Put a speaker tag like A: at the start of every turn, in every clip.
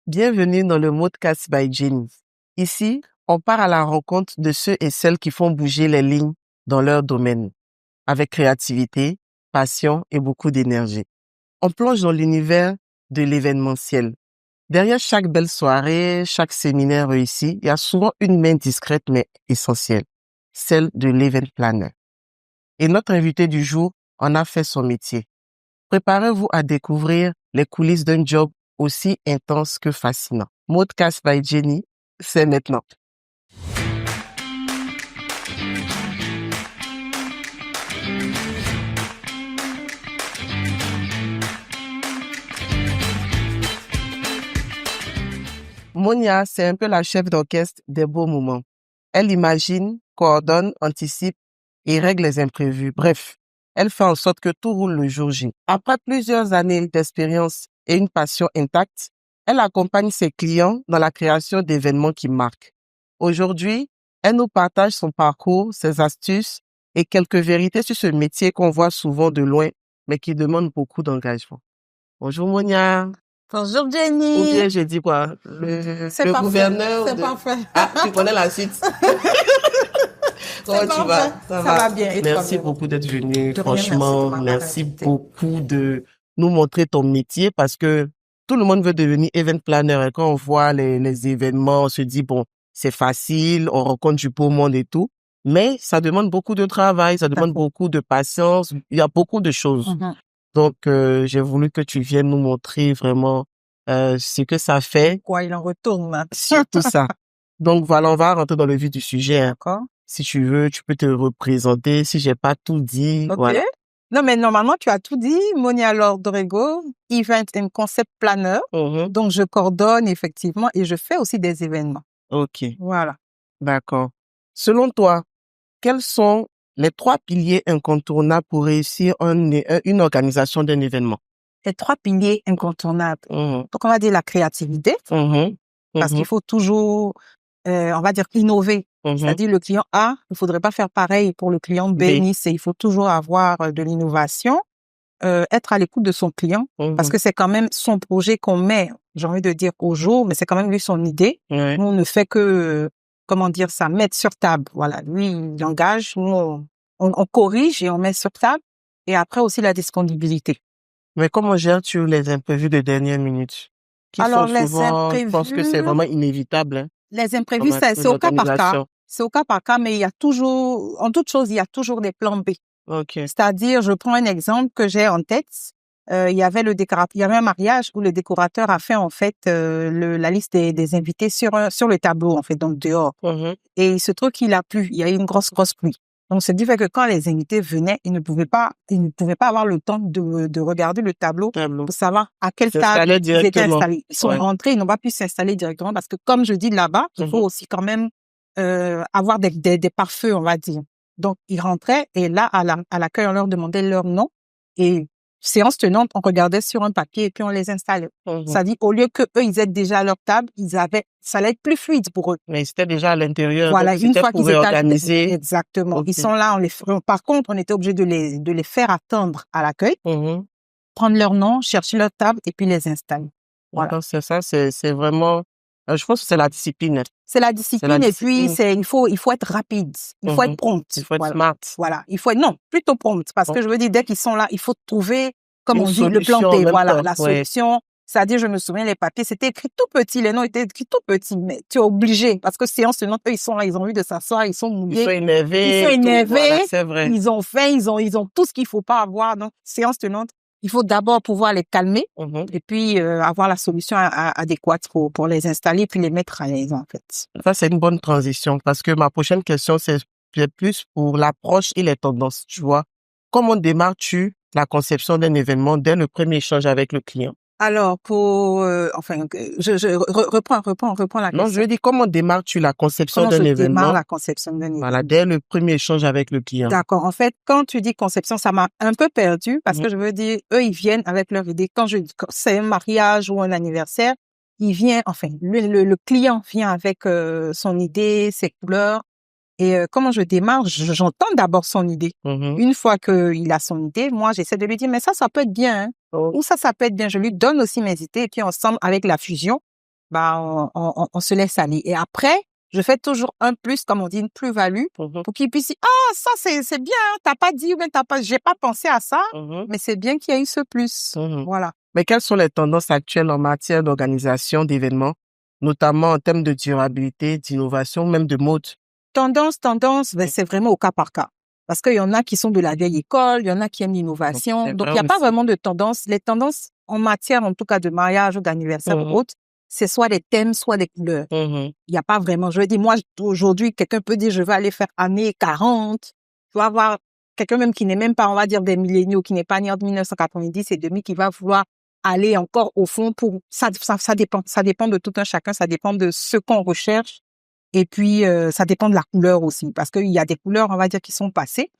A: Bienvenue dans le Modcast by Jenny. Ici, on part à la rencontre de ceux et celles qui font bouger les lignes dans leur domaine, avec créativité, passion et beaucoup d'énergie. On plonge dans l'univers de l'événementiel. Derrière chaque belle soirée, chaque séminaire réussi, il y a souvent une main discrète mais essentielle, celle de l'event planner. Et notre invité du jour en a fait son métier. Préparez-vous à découvrir les coulisses d'un job aussi intense que fascinant. Modcast by Jenny, c'est maintenant. Monia, c'est un peu la chef d'orchestre des beaux moments. Elle imagine, coordonne, anticipe et règle les imprévus. Bref, elle fait en sorte que tout roule le jour J. Après plusieurs années d'expérience et une passion intacte, elle accompagne ses clients dans la création d'événements qui marquent. Aujourd'hui, elle nous partage son parcours, ses astuces et quelques vérités sur ce métier qu'on voit souvent de loin, mais qui demande beaucoup d'engagement. Bonjour Monia.
B: Bonjour Jenny.
A: Ou bien je dis quoi? Le gouverneur.
B: C'est parfait.
A: Ah, tu connais la suite. Comment tu vas?
B: Ça va bien. Et
A: merci
B: toi,
A: beaucoup d'être venu.
B: De rien,
A: Franchement,
B: merci
A: merci beaucoup de nous montrer ton métier parce que tout le monde veut devenir event planner. Et quand on voit les événements, on se dit, bon, c'est facile, on rencontre du beau monde et tout. Mais ça demande beaucoup de travail, ça demande beaucoup de patience. Il y a beaucoup de choses. Donc, j'ai voulu que tu viennes nous montrer vraiment ce que ça fait.
B: Quoi, il en retourne.
A: Surtout ça. Donc, voilà, on va rentrer dans le vif du sujet. Hein.
B: D'accord.
A: Si tu veux, tu peux te représenter. Si j'ai pas tout dit,
B: Ok.
A: voilà.
B: Non, mais normalement, tu as tout dit. Monia Lordrego, Event and Concept Planner. Donc, je coordonne effectivement et je fais aussi des événements.
A: Ok,
B: Voilà.
A: d'accord. Selon toi, quels sont les 3 piliers incontournables pour réussir une organisation d'un événement?
B: Les 3 piliers incontournables. Donc, on va dire la créativité. Parce qu'il faut toujours, on va dire, innover. C'est-à-dire, le client A, il faudrait pas faire pareil pour le client B, ni C. Il faut toujours avoir de l'innovation, être à l'écoute de son client, parce que c'est quand même son projet qu'on met, j'ai envie de dire, au jour, mais c'est quand même lui son idée. Nous, on ne fait que, comment dire ça, mettre sur table. Voilà, lui, il engage, nous, on corrige et on met sur table. Et après aussi la disponibilité.
A: Mais comment gères-tu les imprévus de dernière minute?
B: Alors,
A: les souvent, imprévus, je pense que c'est vraiment inévitable. Hein,
B: les imprévus, c'est au cas par cas. C'est au cas par cas, mais il y a toujours, en toute chose, il y a toujours des plans B.
A: Okay.
B: C'est-à-dire, je prends un exemple que j'ai en tête. Il y avait un mariage où le décorateur a fait en fait la liste des invités sur le tableau en fait, donc dehors. Et il se trouve qu'il a plu. Il y a eu une grosse pluie. Donc, ce qui fait que quand les invités venaient, ils ne pouvaient pas avoir le temps de regarder le tableau pour savoir à quelle table ils étaient installés. Ils sont rentrés, ils n'ont pas pu s'installer directement parce que, comme je dis là-bas, il faut aussi quand même avoir des pare-feux, on va dire. Donc, ils rentraient et là, à l'accueil, on leur demandait leur nom et séance tenante, on regardait sur un papier et puis on les installait. C'est-à-dire, au lieu que eux, ils aient déjà à leur table, ça allait être plus fluide pour eux.
A: Mais c'était déjà à l'intérieur.
B: Voilà,
A: donc
B: une fois qu'ils étaient
A: organisés.
B: Exactement. Ils sont là, par contre, on était obligé de les faire attendre à l'accueil, prendre leur nom, chercher leur table et puis les installer.
A: Voilà. Donc, c'est ça, c'est vraiment, je pense que c'est la discipline.
B: C'est la discipline et puis il faut être rapide. Il faut être prompt.
A: Il faut être smart.
B: Voilà. Plutôt prompt. Parce que je veux dire, dès qu'ils sont là, il faut trouver, comme on dit, le plan B. Voilà, la solution. C'est-à-dire, je me souviens, les papiers, c'était écrit tout petit. Les noms étaient écrits tout petits. Mais tu es obligé. Parce que séance tenante, eux, ils sont là, ils ont envie de s'asseoir, ils sont mouillés.
A: Ils sont énervés.
B: Voilà,
A: c'est vrai.
B: Ils ont faim, ils ont tout ce qu'il faut pas avoir. Donc, séance tenante, il faut d'abord pouvoir les calmer et puis avoir la solution adéquate pour les installer puis les mettre à l'aise, en fait.
A: Ça, c'est une bonne transition parce que ma prochaine question, c'est plus pour l'approche et les tendances, tu vois. Comment démarres-tu la conception d'un événement dès le premier échange avec le client?
B: Alors, je reprends la question.
A: Non, je veux dire, comment démarres-tu la conception d'un événement?
B: Comment je démarre la conception d'un événement?
A: Voilà, dès le premier échange avec le client.
B: D'accord. En fait, quand tu dis conception, ça m'a un peu perdu parce que je veux dire, eux, ils viennent avec leur idée. Quand c'est un mariage ou un anniversaire, le client vient avec son idée, ses couleurs. Et comment je démarre, j'entends d'abord son idée. Une fois qu'il a son idée, moi, j'essaie de lui dire, mais ça peut être bien. Hein? Ou ça peut être bien. Je lui donne aussi mes idées et puis ensemble, avec la fusion, on se laisse aller. Et après, je fais toujours un plus, comme on dit, une plus-value, pour qu'ils puissent dire, ça, c'est bien, t'as pas dit, ou bien j'ai pas pensé à ça, mais c'est bien qu'il y ait eu ce plus. Voilà.
A: Mais quelles sont les tendances actuelles en matière d'organisation d'événements, notamment en termes de durabilité, d'innovation, même de mode?
B: Tendance, c'est vraiment au cas par cas. Parce qu'il y en a qui sont de la vieille école, il y en a qui aiment l'innovation. Donc, il n'y a pas vraiment de tendance. Les tendances en matière, en tout cas, de mariage ou d'anniversaire ou autre, c'est soit des thèmes, soit des couleurs. Il n'y a pas vraiment, je veux dire, moi, aujourd'hui, quelqu'un peut dire, je vais aller faire années 40. Tu vas avoir quelqu'un même qui n'est même pas, on va dire, des milléniaux, qui n'est pas né en 1990 et demi, qui va vouloir aller encore au fond pour, ça dépend de tout un chacun, ça dépend de ce qu'on recherche. Et puis, ça dépend de la couleur aussi, parce qu'il y a des couleurs, on va dire, qui sont passées,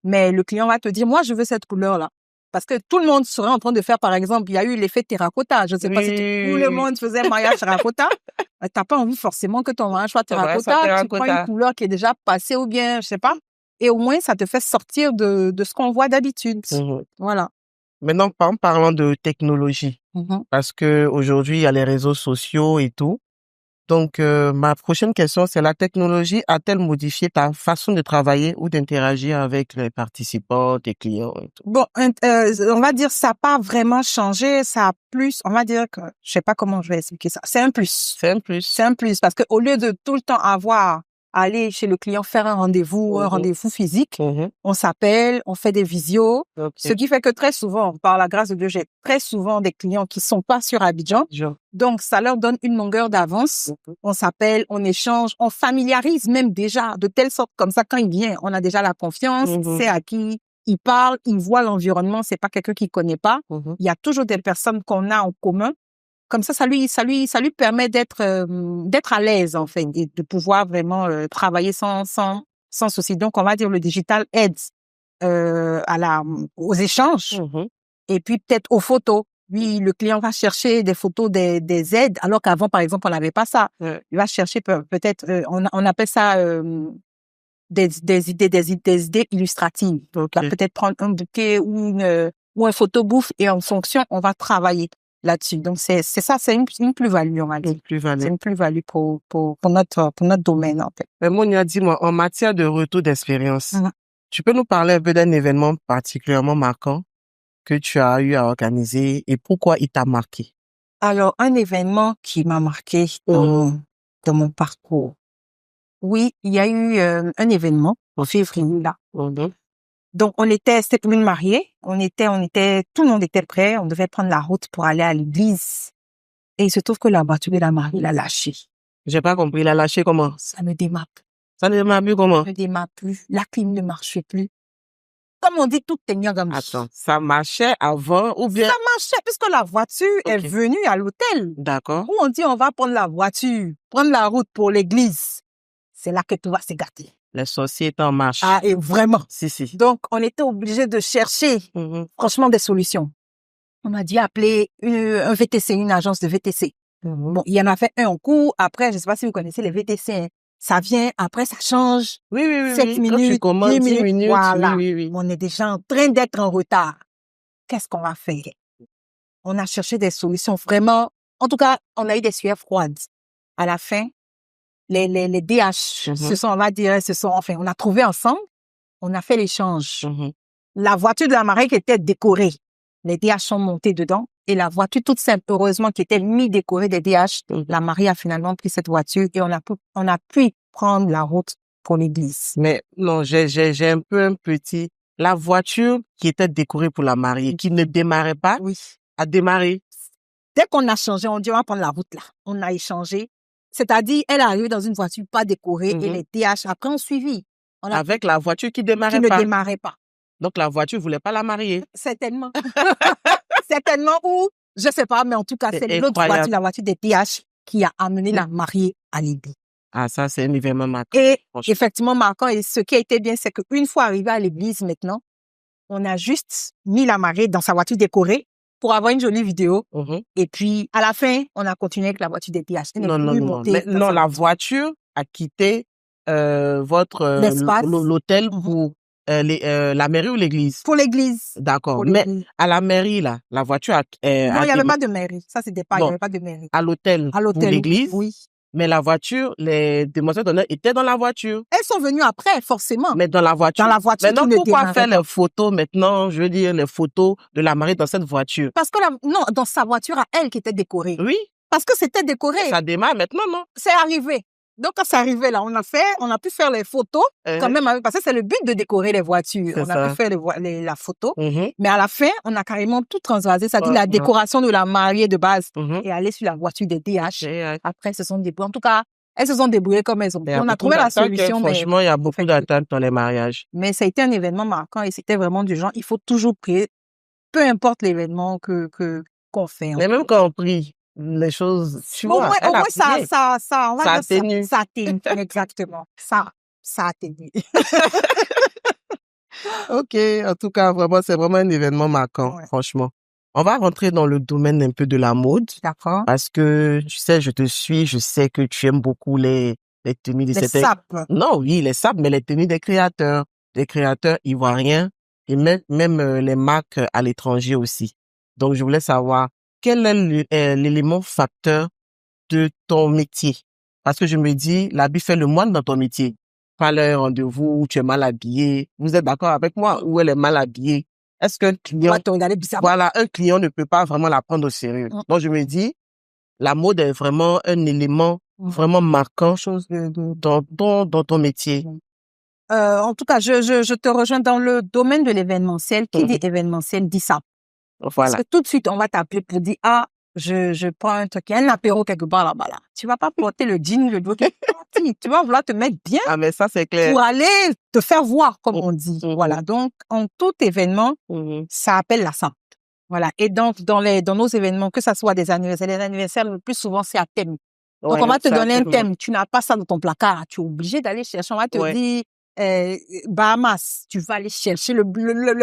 B: mais le client va te dire, moi, je veux cette couleur-là. Parce que tout le monde serait en train de faire, par exemple, il y a eu l'effet terracotta. Je ne sais pas si tout le monde faisait mariage terracotta. T'as pas envie forcément que ton mariage soit terracotta. Tu prends une couleur qui est déjà passée ou bien, je sais pas. Et au moins, ça te fait sortir de ce qu'on voit d'habitude. Voilà.
A: Maintenant, en parlant de technologie, parce que aujourd'hui, il y a les réseaux sociaux et tout. Donc, ma prochaine question, c'est la technologie a-t-elle modifié ta façon de travailler ou d'interagir avec les participants, tes clients et tout?
B: Bon, on va dire ça n'a pas vraiment changé, ça a plus, on va dire que, je sais pas comment je vais expliquer ça. C'est un plus.
A: C'est un plus.
B: C'est un plus parce que au lieu de tout le temps aller chez le client faire un rendez-vous physique, on s'appelle, on fait des visios, ce qui fait que très souvent, par la grâce de Dieu, j'ai très souvent des clients qui sont pas sur Abidjan. Donc, ça leur donne une longueur d'avance. On s'appelle, on échange, on familiarise même déjà de telle sorte comme ça, quand il vient, on a déjà la confiance, c'est à qui il parle, il voit l'environnement, c'est pas quelqu'un qu'il connaît pas. Il y a toujours des personnes qu'on a en commun. Comme ça lui permet d'être à l'aise, en fait, et de pouvoir vraiment travailler sans souci. Donc, on va dire le digital aide aux échanges et puis peut-être aux photos. Oui, le client va chercher des photos des aides, alors qu'avant, par exemple, on n'avait pas ça. Il va chercher peut-être, on appelle ça des idées illustratives. Donc, il va peut-être prendre un bouquet ou un photo bouffe et en fonction, on va travailler là-dessus. Donc, c'est ça, c'est une plus-value, on va dire. C'est une plus-value pour notre domaine, en fait.
A: Mais Monia, dis-moi, en matière de retour d'expérience, tu peux nous parler un peu d'un événement particulièrement marquant que tu as eu à organiser et pourquoi il t'a marqué?
B: Alors, un événement qui m'a marqué dans mon parcours. Oui, il y a eu un événement en février, là. Donc, c'était pour une mariée. Tout le monde était prêt. On devait prendre la route pour aller à l'église. Et il se trouve que la voiture de la mariée l'a lâché.
A: J'ai pas compris. Il a lâché comment?
B: Ça ne démarre plus.
A: Ça ne démarre plus comment?
B: Ça ne démarre plus. La clim ne marchait plus. Comme on dit, tout tenait comme ça.
A: Attends, ça marchait avant ou bien?
B: Ça marchait puisque la voiture est venue à l'hôtel.
A: D'accord.
B: Où on dit on va prendre la voiture, prendre la route pour l'église. C'est là que tout va se gâter.
A: Les sorciers étaient en marche.
B: Ah, et vraiment.
A: Si.
B: Donc, on était obligé de chercher, franchement, des solutions. On a dû appeler un VTC, une agence de VTC. Bon, il y en a fait un en cours. Après, je sais pas si vous connaissez les VTC. Hein. Ça vient, après, ça change.
A: Oui.
B: 7 minutes, 10 minutes. Voilà.
A: Oui.
B: On est déjà en train d'être en retard. Qu'est-ce qu'on va faire? On a cherché des solutions vraiment. En tout cas, on a eu des sueurs froides. À la fin, les DH, on a trouvé ensemble, on a fait l'échange. La voiture de la mariée qui était décorée, les DH sont montés dedans, et la voiture toute simple, heureusement, qui était mi-décorée des DH, la mariée a finalement pris cette voiture et on a pu prendre la route pour l'église.
A: Mais non, j'ai un petit, la voiture qui était décorée pour la mariée, qui ne démarrait pas, a démarré.
B: Dès qu'on a changé, on dit on va prendre la route là. On a échangé. C'est-à-dire, elle est arrivée dans une voiture pas décorée et les DH après ont suivi.
A: Avec la voiture qui démarrait
B: pas.
A: Qui
B: ne démarrait pas.
A: Donc, la voiture voulait pas la marier.
B: Certainement. Certainement, ou je sais pas, mais en tout cas, c'est l'autre voiture, la voiture des DH qui a amené la mariée à l'église.
A: Ah, ça, c'est un événement marquant.
B: Et effectivement, marquant. Et ce qui a été bien, c'est qu'une fois arrivé à l'église maintenant, on a juste mis la mariée dans sa voiture décorée pour avoir une jolie vidéo. Et puis, à la fin, on a continué avec la voiture des DH.
A: Non, la voiture a quitté l'hôtel pour La mairie ou l'église?
B: Pour l'église.
A: D'accord. Mais à la mairie, là, la voiture
B: non, il n'y avait pas de mairie. Ça, c'était pas, il n'y avait pas de mairie.
A: À l'hôtel. Pour l'église?
B: Oui.
A: Mais la voiture, les demoiselles d'honneur étaient dans la voiture.
B: Elles sont venues après, forcément.
A: Mais dans la voiture.
B: Dans la voiture.
A: Maintenant, pourquoi faire les photos maintenant, je veux dire, les photos de la mariée dans cette voiture?
B: Parce que non, dans sa voiture à elle qui était décorée.
A: Oui.
B: Parce que c'était décoré.
A: Ça démarre maintenant, non?
B: C'est arrivé. Donc, quand c'est arrivé, là, on a pu faire les photos, quand même, parce que c'est le but de décorer les voitures. On a pu faire la photo. Mais à la fin, on a carrément tout transvasé, c'est-à-dire la décoration de la mariée de base et aller sur la voiture des DH. Après, elles se sont débrouillées. En tout cas, elles se sont débrouillées comme elles ont pu. On a trouvé la solution.
A: Franchement, il y a beaucoup d'attentes dans les mariages.
B: Mais ça a été un événement marquant et c'était vraiment du genre, il faut toujours prier, peu importe l'événement qu'on fait.
A: Mais même quand on prie, les choses, tu vois,
B: au moins ça
A: atténue.
B: Ça atténue, exactement. Ça atténue.
A: Ok, en tout cas, vraiment, c'est vraiment un événement marquant, franchement. On va rentrer dans le domaine un peu de la mode.
B: D'accord.
A: Parce que, tu sais, je te suis, je sais que tu aimes beaucoup les tenues de
B: certains... sapes.
A: Non, oui, les sapes, mais les tenues des créateurs ivoiriens et même les marques à l'étranger aussi. Donc, je voulais savoir, quel est l'élément facteur de ton métier? Parce que je me dis, l'habit fait le moine dans ton métier. Pas le rendez-vous où tu es mal habillé. Vous êtes d'accord avec moi? Où elle est mal habillée? Est-ce qu'un client, un client ne peut pas vraiment la prendre au sérieux? Donc, je me dis, la mode est vraiment un élément vraiment marquant dans ton métier.
B: En tout cas, je te rejoins dans le domaine de l'événementiel. Qui dit événementiel dit ça.
A: Voilà.
B: Parce que tout de suite, on va t'appeler pour dire, je prends un truc, il y a un apéro quelque part là-bas, là. Tu vas pas porter le jean, le bloqué. Tu vas vouloir te mettre bien.
A: Ah, mais ça, c'est clair.
B: Pour aller te faire voir, comme on dit. Voilà. Donc, en tout événement, ça appelle la sainte. Voilà. Et donc, dans nos événements, que ça soit des anniversaires, les anniversaires, le plus souvent, c'est à thème. Donc, on va te donner un thème. Tu n'as pas ça dans ton placard. Tu es obligé d'aller chercher. On va te dire, Bahamas. Tu vas aller chercher le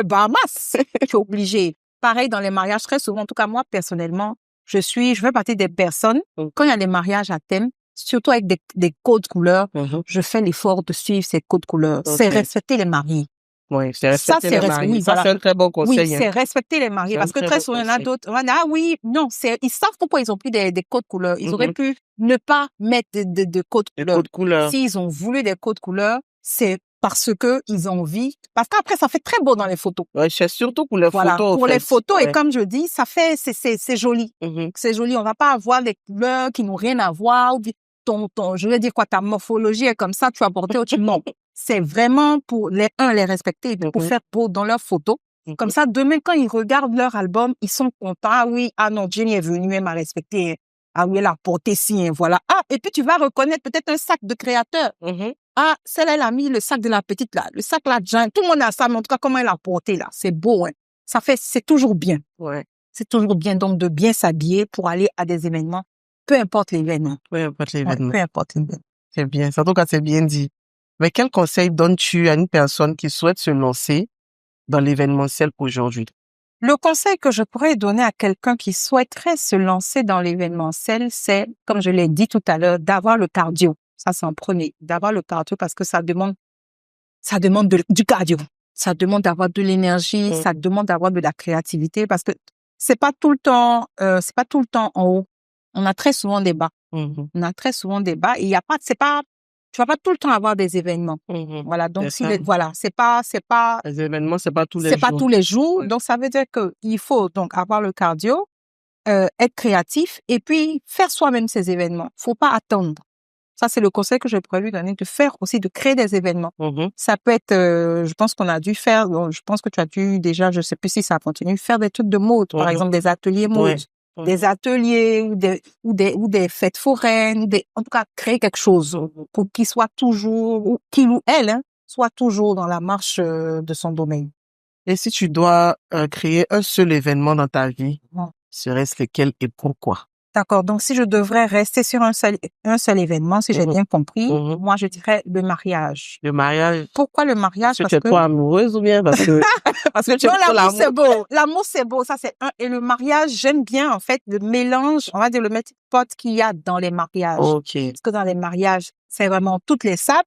B: Bahamas. Tu es obligé. Pareil dans les mariages, très souvent, en tout cas moi personnellement, je fais partie des personnes, quand il y a des mariages à thème, surtout avec des codes couleurs, je fais l'effort de suivre ces codes couleurs. C'est respecter les mariés.
A: Oui, c'est respecter les mariés. Oui, ça, c'est un très bon conseil.
B: Oui, c'est respecter les mariés. Parce que très souvent, il y en a d'autres, ils savent pourquoi ils ont pris des codes couleurs. Ils auraient pu ne pas mettre de codes couleurs. S'ils ont voulu des codes couleurs, c'est parce que ils ont envie. Parce qu'après, ça fait très beau dans les photos.
A: Ouais, c'est surtout pour les photos.
B: Pour les photos. Et comme je dis, ça fait, c'est joli. C'est joli. On va pas avoir des couleurs qui n'ont rien à voir. Je veux dire quoi, ta morphologie est comme ça, tu vas porter autre chose. Non. C'est vraiment pour les respecter et pour faire beau dans leurs photos. Comme ça, demain, quand ils regardent leur album, ils sont contents. Ah oui, non, Jenny est venue, elle m'a respecté. Ah oui, elle a porté ci, voilà. Ah, et puis tu vas reconnaître peut-être un sac de créateur. Ah, celle-là, elle a mis le sac de la petite là, le sac là, tout le monde a ça, mais en tout cas, comment elle a porté là, c'est beau, hein. C'est toujours bien.
A: Ouais.
B: C'est toujours bien, donc, de bien s'habiller pour aller à des événements, peu importe l'événement.
A: Peu importe l'événement.
B: Peu importe l'événement.
A: C'est bien, en tout cas, c'est bien dit. Mais quel conseil donnes-tu à une personne qui souhaite se lancer dans l'événementiel aujourd'hui?
B: Le conseil que je pourrais donner à quelqu'un qui souhaiterait se lancer dans l'événementiel, c'est, comme je l'ai dit tout à l'heure, d'avoir le cardio. Ça, c'est en premier. D'avoir le cardio parce que ça demande du cardio. Ça demande d'avoir de l'énergie, ça demande d'avoir de la créativité parce que c'est pas tout le temps en haut. On a très souvent des bas. On a très souvent des bas et il y a pas, tu vas pas tout le temps avoir des événements. Voilà. Donc, c'est pas,
A: les événements, c'est pas tous les jours.
B: C'est pas tous les jours. Donc, ça veut dire que il faut donc avoir le cardio, être créatif et puis faire soi-même ces événements. Faut pas attendre. Ça, c'est le conseil que je pourrais lui donner, de créer des événements. Ça peut être, je pense qu'on a dû faire, je pense que tu as dû déjà, je sais plus si ça continue, faire des trucs de mode, par exemple des ateliers mode, des ateliers ou des fêtes foraines, en tout cas, créer quelque chose pour qu'il soit toujours, ou qu'il ou elle, soit toujours dans la marche de son domaine.
A: Et si tu dois créer un seul événement dans ta vie, serait-ce lequel et pourquoi?
B: D'accord. Donc, si je devrais rester sur un seul événement, si j'ai bien compris, moi, je dirais le mariage.
A: Le mariage.
B: Pourquoi le mariage?
A: Parce que tu es trop amoureuse ou bien parce que tu aimes trop l'amour?
B: C'est beau. L'amour, c'est beau. Ça, c'est un. Et le mariage, j'aime bien, en fait, le mélange, on va dire le melting pot qu'il y a dans les mariages.
A: OK.
B: Parce que dans les mariages, c'est vraiment toutes les sapes.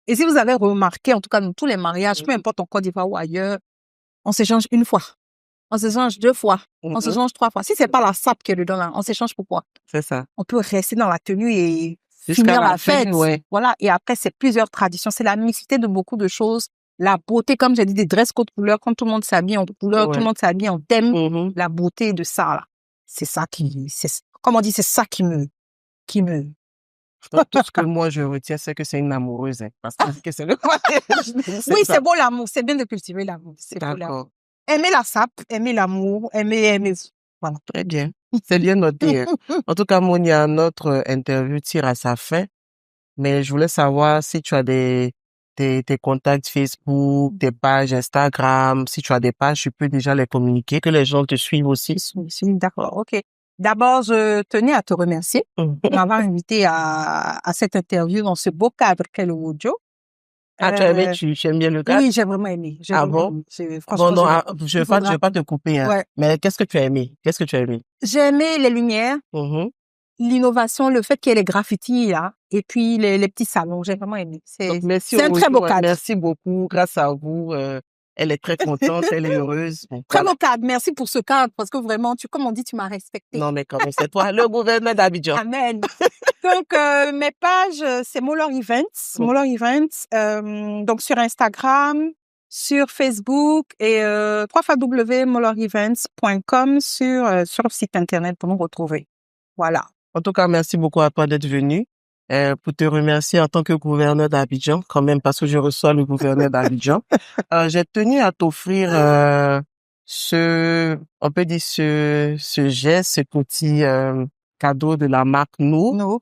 B: Et si vous avez remarqué, en tout cas dans tous les mariages, peu importe en Côte d'Ivoire ou ailleurs, on s'échange une fois, on s'échange 2 fois, on s'échange 3 fois. Si c'est pas la sape qui est dedans là, on s'échange pourquoi?
A: C'est ça.
B: On peut rester dans la tenue et
A: Jusqu'à
B: finir
A: la
B: la fête.
A: fin, ouais.
B: Voilà. Et après, c'est plusieurs traditions. C'est la mixité de beaucoup de choses. La beauté, comme j'ai dit, des dress code couleurs, quand tout le monde s'habille en couleur, tout le monde s'habille en thème, la beauté de ça, là. C'est ça comme on dit, c'est ça qui me.
A: Donc, tout ce que moi je retiens, c'est que c'est une amoureuse, hein, parce que c'est le
B: Oui, c'est beau l'amour. C'est bien de cultiver l'amour. C'est beau l'amour.
A: D'accord.
B: Aimer la sape, aimer l'amour, aimer. Voilà.
A: Très bien. C'est bien noté. Hein. En tout cas, Monia, notre interview tire à sa fin, mais je voulais savoir si tu as tes contacts Facebook, tes pages Instagram, si tu as des pages, tu peux déjà les communiquer, que les gens te suivent aussi.
B: D'accord, ok. D'abord, je tenais à te remercier de m'avoir invité à cette interview dans ce beau cadre qu'est le Wojo.
A: Ah, tu as aimé, tu aimes bien le cadre?
B: Oui, j'ai vraiment aimé.
A: Bon?
B: Franchement,
A: non, je vais pas te couper, hein.
B: Ouais.
A: Mais qu'est-ce que tu as aimé?
B: J'ai aimé les lumières, l'innovation, le fait qu'il y ait les graffitis, là, et puis les petits salons. J'ai vraiment aimé. C'est un très beau cadre.
A: Merci beaucoup. Grâce à vous, elle est très contente, elle est heureuse.
B: Très beau cadre. Merci pour ce cadre, parce que vraiment, comme on dit, tu m'as respecté.
A: Non, mais comment c'est toi, le gouverneur d'Abidjan.
B: Amen. Donc, mes pages, c'est Molor Events. Molor Events, donc sur Instagram, sur Facebook et www.molorevents.com sur le site internet pour nous retrouver. Voilà.
A: En tout cas, merci beaucoup à toi d'être venu. Pour te remercier en tant que gouverneur d'Abidjan, quand même, parce que je reçois le gouverneur d'Abidjan. J'ai tenu à t'offrir ce geste, ce petit cadeau de la marque Nour.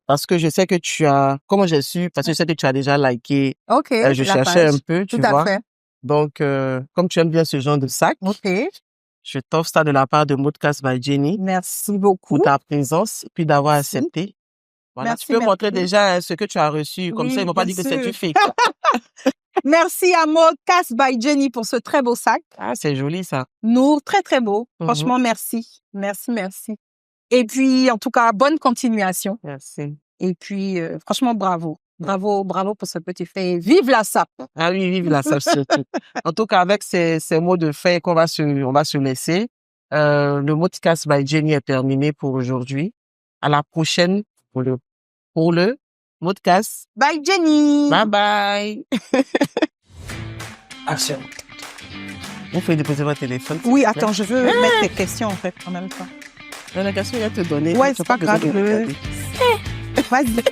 A: Parce que je sais que comment j'ai su, parce que je sais que tu as déjà liké.
B: Ok.
A: Je cherchais un peu, tu vois.
B: Tout à fait.
A: Donc, comme tu aimes bien ce genre de sac.
B: Ok.
A: Je t'offre ça de la part de Moodcast by Jenny.
B: Merci beaucoup.
A: Pour ta présence, puis d'avoir accepté. Voilà, merci, tu peux montrer déjà ce que tu as reçu, comme ça ils vont pas dire que c'est du fake.
B: Merci à Moodcast by Jenny pour ce très beau sac.
A: Ah, c'est joli ça.
B: Nour, très très beau. Franchement, merci. Merci. Et puis, en tout cas, bonne continuation.
A: Merci.
B: Et puis, franchement, bravo. Bravo pour ce petit fait. Vive la sape.
A: Ah oui, vive la sape surtout. En tout cas, avec ces mots de fin on va se laisser. Le Moodcast by Jenny est terminé pour aujourd'hui. À la prochaine pour le Moodcast
B: by Jenny.
A: Bye bye. Action. Vous pouvez déposer votre téléphone.
B: Oui, attends, je veux mettre tes questions en fait en même temps.
A: La question, il va te donner.
B: Ouais, c'est pas grave. Vas-y.